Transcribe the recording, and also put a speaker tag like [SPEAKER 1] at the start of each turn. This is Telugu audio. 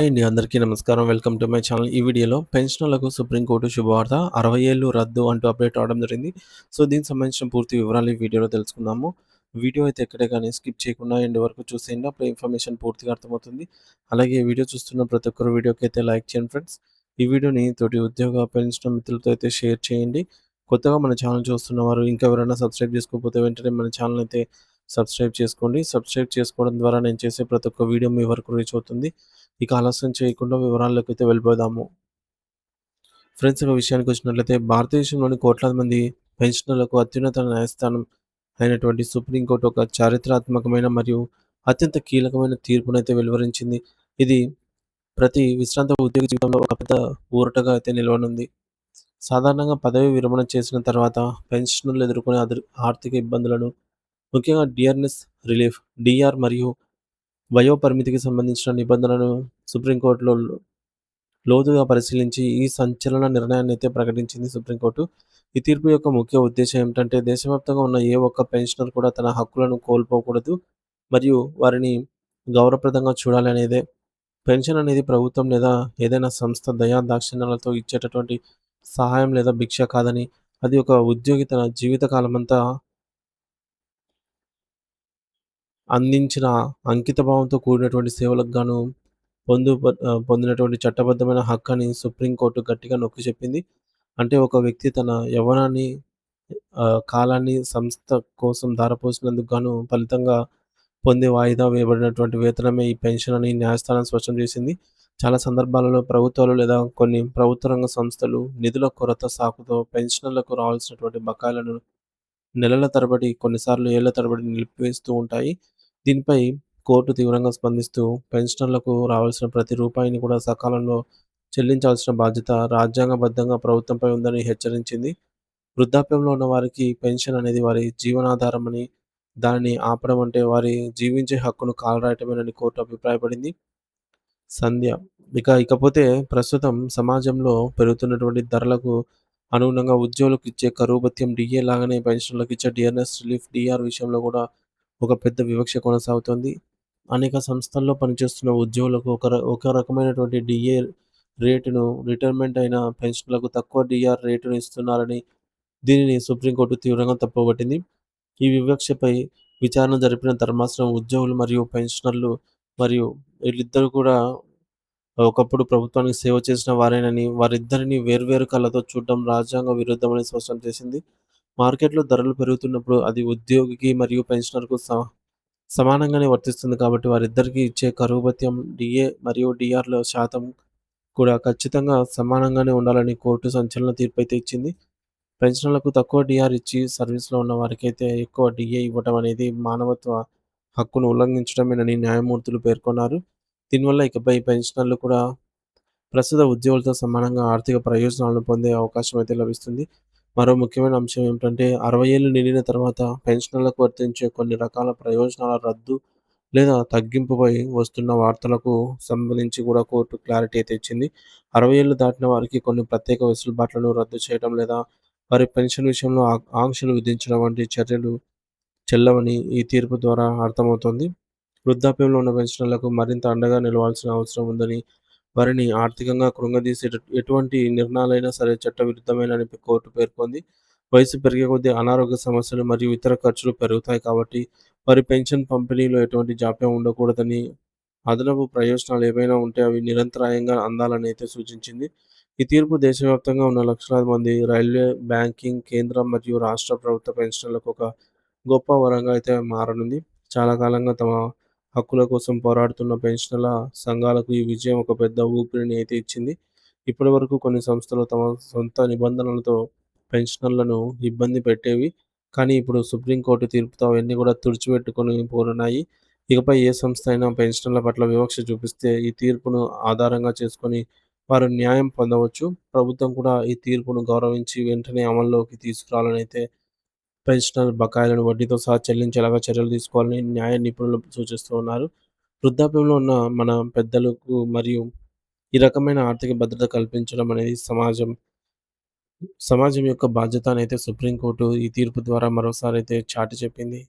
[SPEAKER 1] హాయ్ అండి. అందరికీ నమస్కారం. Welcome to my channel. ఈ వీడియోలో పెన్షనర్లకు సుప్రీంకోర్టు శుభవార్త 60 ఏళ్ళు రద్దు అంటూ అప్డేట్ రావడం జరిగింది. సో, దీనికి సంబంధించిన పూర్తి వివరాలు ఈ వీడియోలో తెలుసుకుందాము. వీడియో అయితే ఎక్కడే గాని స్కిప్ చేయకుండా ఎండ్ వరకు చూసేయండి. అప్పుడు ఇన్ఫర్మేషన్ పూర్తిగా అర్థమవుతుంది. అలాగే ఈ వీడియో చూస్తున్న ప్రతి ఒక్కరు వీడియోకి అయితే లైక్ చేయండి ఫ్రెండ్స్. ఈ వీడియోని తోటి ఉద్యోగ, పెన్షనర్ మిత్రులతో అయితే షేర్ చేయండి. కొత్తగా మన ఛానల్ చూస్తున్న వారు ఇంకా ఎవరైనా సబ్స్క్రైబ్ చేసుకోకపోతే వెంటనే మన ఛానల్ అయితే సబ్స్క్రైబ్ చేసుకోండి. సబ్స్క్రైబ్ చేసుకోవడం ద్వారా నేను చేసే ప్రతి ఒక్క వీడియో మీ వరకు రీచ్ అవుతుంది. ఇక ఆలస్యం చేయకుండా వివరాల్లోకైతే వెళ్ళిపోదాము. ఫ్రెండ్స్, ఇక విషయానికొచ్చినట్లయితే భారతదేశంలోని కోట్లాది మంది పెన్షనర్లకు అత్యున్నత న్యాయస్థానం అయినటువంటి సుప్రీంకోర్టు ఒక చారిత్రాత్మకమైన మరియు అత్యంత కీలకమైన తీర్పునైతే వెలువరించింది. ఇది ప్రతి విశ్రాంత ఉద్యోగి జీవితంలో ఒక పెద్ద ఊరటగా అయితే నిలవనుంది. సాధారణంగా పదవి విరమణ చేసిన తర్వాత పెన్షనర్లు ఎదుర్కొనే ఆర్థిక ఇబ్బందులను, ముఖ్యంగా డిఆర్ఎస్ రిలీఫ్, డిఆర్ మరియు వయోపరిమితికి సంబంధించిన నిబంధనలను సుప్రీంకోర్టులో లోతుగా పరిశీలించి ఈ సంచలన నిర్ణయాన్నయితే ప్రకటించింది సుప్రీంకోర్టు. ఈ తీర్పు యొక్క ముఖ్య ఉద్దేశ్యం ఏమిటంటే, దేశవ్యాప్తంగా ఉన్న ఏ ఒక్క పెన్షనర్ కూడా తన హక్కులను కోల్పోకూడదు మరియు వారిని గౌరవప్రదంగా చూడాలి అనేదే. పెన్షన్ అనేది ప్రభుత్వం లేదా ఏదైనా సంస్థ దాక్షిణ్యాలతో ఇచ్చేటటువంటి సహాయం లేదా భిక్ష కాదని, అది ఒక ఉద్యోగి తన జీవితకాలమంతా అందించిన అంకితభావంతో కూడినటువంటి సేవలకు గాను పొందినటువంటి చట్టబద్ధమైన హక్కని సుప్రీంకోర్టు గట్టిగా నొక్కి చెప్పింది. అంటే ఒక వ్యక్తి తన యవ్వనాన్ని, కాలాన్ని సంస్థ కోసం ధారపోసినందుకు గాను ఫలితంగా పొందే వాయిదా వేయబడినటువంటి వేతనమే ఈ పెన్షన్ అని న్యాయస్థానం స్పష్టం చేసింది. చాలా సందర్భాలలో ప్రభుత్వాలు లేదా కొన్ని ప్రభుత్వ రంగ సంస్థలు నిధుల కొరత సాకుతో పెన్షనర్లకు రావాల్సినటువంటి బకాయిలను నెలల తరబడి, కొన్నిసార్లు ఏళ్ల తరబడి నిలిపివేస్తూ ఉంటాయి. దీనిపై కోర్టు తీవ్రంగా స్పందిస్తూ పెన్షనర్లకు రావాల్సిన ప్రతి రూపాయిని కూడా సకాలంలో చెల్లించాల్సిన బాధ్యత రాజ్యాంగబద్ధంగా ప్రభుత్వంపై ఉందని హెచ్చరించింది. వృద్ధాప్యంలో ఉన్న వారికి పెన్షన్ అనేది వారి జీవనాధారమని, దానిని ఆపడం అంటే వారి జీవించే హక్కును కాలరాయటమేనని కోర్టు అభిప్రాయపడింది. సంధ్య. ఇకపోతే ప్రస్తుతం సమాజంలో పెరుగుతున్నటువంటి ధరలకు అనుగుణంగా ఉద్యోగులకు ఇచ్చే కరువు భత్యం డీఏ లాగానే పెన్షనర్లకు ఇచ్చే డిఆర్ఎస్ రిలీఫ్, డిఆర్ విషయంలో కూడా ఒక పెద్ద వివక్ష కొనసాగుతోంది. అనేక సంస్థల్లో పనిచేస్తున్న ఉద్యోగులకు ఒక రకమైనటువంటి డీఏ రేటును, రిటైర్మెంట్ అయిన పెన్షనర్లకు తక్కువ డిఆర్ రేటును ఇస్తున్నారని దీనిని సుప్రీంకోర్టు తీవ్రంగా తప్పుపట్టింది. ఈ వివక్షపై విచారణ జరిపిన ధర్మాసనం ఉద్యోగులు మరియు పెన్షనర్లు మరియు వీళ్ళిద్దరూ కూడా ఒకప్పుడు ప్రభుత్వానికి సేవ చేసిన వారేనని, వారిద్దరిని వేర్వేరు కళ్ళతో చూడడం రాజ్యాంగ విరుద్ధమని స్పష్టం చేసింది. మార్కెట్‌లో ధరలు పెరుగుతున్నప్పుడు అది ఉద్యోగికి మరియు పెన్షనర్‌కు సమానంగానే వర్తిస్తుంది కాబట్టి వారిద్దరికీ ఇచ్చే కరువు భత్యం డీఏ మరియు డీఆర్‌ల శాతం కూడా ఖచ్చితంగా సమానంగానే ఉండాలని కోర్టు సంచలన తీర్పయితే ఇచ్చింది. పెన్షనర్లకు తక్కువ డీఆర్ ఇచ్చి సర్వీస్‌లో ఉన్న వారికైతే ఎక్కువ డీఏ ఇవ్వటం అనేది మానవత్వ హక్కును ఉల్లంఘించడమేనని న్యాయమూర్తులు పేర్కొన్నారు. దీనివల్ల ఇకపై పెన్షనర్లు కూడా ప్రస్తుత ఉద్యోగులతో సమానంగా ఆర్థిక ప్రయోజనాలను పొందే అవకాశం అయితే లభిస్తుంది. మరో ముఖ్యమైన అంశం ఏమిటంటే, 60 ఏళ్లు నిండిన తర్వాత పెన్షనర్లకు వర్తించే కొన్ని రకాల ప్రయోజనాల రద్దు లేదా తగ్గింపుపై వస్తున్న వార్తలకు సంబంధించి కూడా కోర్టు క్లారిటీ అయితే ఇచ్చింది. 60 ఏళ్లు దాటిన వారికి కొన్ని ప్రత్యేక వెసులుబాట్లను రద్దు చేయడం లేదా వారి పెన్షన్ విషయంలో ఆంక్షలు విధించడం వంటి చర్యలు చెల్లవని ఈ తీర్పు ద్వారా అర్థమవుతోంది. వృద్ధాప్యంలో ఉన్న పెన్షనర్లకు మరింత అండగా నిలవాల్సిన అవసరం ఉందని, వారిని ఆర్థికంగా కృంగదీసే ఎటువంటి నిర్ణయాలైనా సరే చట్టవిరుద్ధమేనని కోర్టు పేర్కొంది. వయసు పెరిగే కొద్దీ అనారోగ్య సమస్యలు మరియు ఇతర ఖర్చులు పెరుగుతాయి కాబట్టి, వారి పెన్షన్ పంపిణీలో ఎటువంటి జాప్యం ఉండకూడదని, అదనపు ప్రయోజనాలు ఏవైనా ఉంటే అవి నిరంతరాయంగా అందాలని అయితే సూచించింది. ఈ తీర్పు దేశవ్యాప్తంగా ఉన్న లక్షలాది మంది రైల్వే, బ్యాంకింగ్, కేంద్ర మరియు రాష్ట్ర ప్రభుత్వ పెన్షనర్లకు ఒక గొప్ప వరంగా అయితే మారనుంది. చాలా కాలంగా తమ హక్కుల కోసం పోరాడుతున్న పెన్షనర్ల సంఘాలకు ఈ విజయం ఒక పెద్ద ఊపిరిని అయితే ఇచ్చింది. ఇప్పటివరకు కొన్ని సంస్థలు తమ సొంత నిబంధనలతో పెన్షనర్లను ఇబ్బంది పెట్టేవి. కానీ ఇప్పుడు సుప్రీంకోర్టు తీర్పుతో అవన్నీ కూడా తుడిచిపెట్టుకొని పోనున్నాయి. ఇకపై ఏ సంస్థ అయినా పెన్షనర్ల పట్ల వివక్ష చూపిస్తే ఈ తీర్పును ఆధారంగా చేసుకొని వారు న్యాయం పొందవచ్చు. ప్రభుత్వం కూడా ఈ తీర్పును గౌరవించి వెంటనే అమల్లోకి తీసుకురావాలని అయితే పెన్షనర్ బకాయిలను వడ్డీతో సహా చెల్లించేలాగా చర్యలు తీసుకోవాలని న్యాయ నిపుణులు సూచిస్తూ ఉన్నారు. వృద్ధాప్యంలో ఉన్న మన పెద్దలకు మరియు ఈ రకమైన ఆర్థిక భద్రత కల్పించడం అనేది సమాజం యొక్క బాధ్యత అనైతే సుప్రీంకోర్టు ఈ తీర్పు ద్వారా మరోసారి అయితే చాటి చెప్పింది.